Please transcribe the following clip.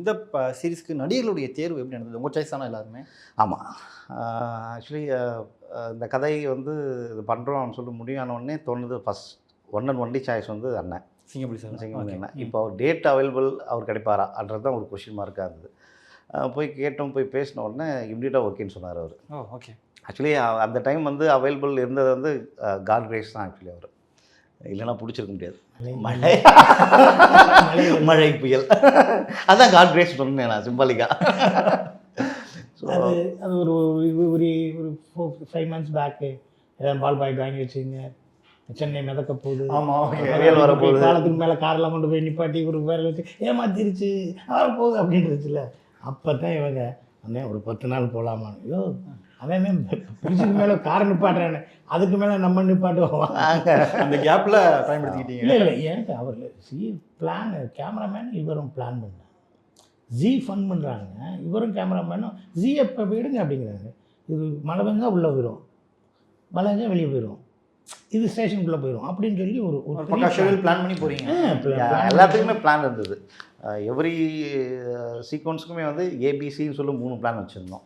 இந்த சீரிஸ்க்கு நடிகர்களுடைய தேர்வு எப்படி நடந்தது? உங்கள் சாய்ஸ் தானே எல்லாருமே? ஆமாம். ஆக்சுவலி இந்த கதை வந்து இது பண்ணுறோம்னு சொல்லி முடிவான உடனே தோணுது first one and only choice வந்து அண்ணன் சிங்கப்பள்ளி சார். சிங்கப்பள்ளி அண்ணன். இப்போ அவர் டேட் அவைலபிள் அவர் கிடைப்பாரான்றது தான் ஒரு கொஷின் மார்க்காக இருந்தது. போய் கேட்டோம், போய் பேசின உடனே இம்மிடியட்டாக ஓகேன்னு சொன்னார் அவர். ஓ ஓகே. ஆக்சுவலி அந்த டைம் வந்து அவைலபிள் இருந்தது வந்து காட் கிரேஸ் தான் ஆக்சுவலி அவர். இல்லைன்னா பிடிச்சிருக்க முடியாது. மழை மழை புயல் அதான் காட் கிரேஸ் சொன்னேன் நான் சிம்பாலிக்கா. அது ஒரு ஒரு 4-5 months பேக்கு பால் பாய் வாங்கி வச்சுங்க, சென்னை மிதக்க போகுது, வரப்போகுது, காலத்துக்கு மேலே காரெல்லாம் கொண்டு போய் நிப்பாட்டி ஒரு வேலை வச்சு ஏமாத்திருச்சு போகுது அப்படின்றதுல அப்போ தான் இவங்க அண்ணே ஒரு 10 நாள் போகலாமா, ஐயோ அவன் பிரிச்சுக்கு மேலே காரை நிப்பாட்டுறானே, அதுக்கு மேலே நம்ம நிப்பாட்டுவோம். அந்த கேப்பில் பயன்படுத்திக்கிட்டீங்க? இல்லை ஏன் அவர் பிளான் கேமராமேன் இவரும் பிளான் பண்ணாங்க, ஜி ஃபன் பண்ணுறாங்க, இவரும் கேமராமேனும் ஜி எப்போ போயிடுங்க அப்படிங்கிறாங்க. இது மழை பெஞ்சா உள்ளே போயிடும், மழை பெஞ்சா வெளியே போயிடும், இது ஸ்டேஷனுக்குள்ளே போயிடும் அப்படின்னு சொல்லி ஒரு ஷெட்யூல் பிளான் பண்ணி போகிறீங்க. எல்லாத்துக்குமே பிளான் இருந்தது. எவ்ரி சீக்வன்ஸுக்குமே வந்து ஏபிசின்னு சொல்லி 3 பிளான் வச்சுருந்தோம்.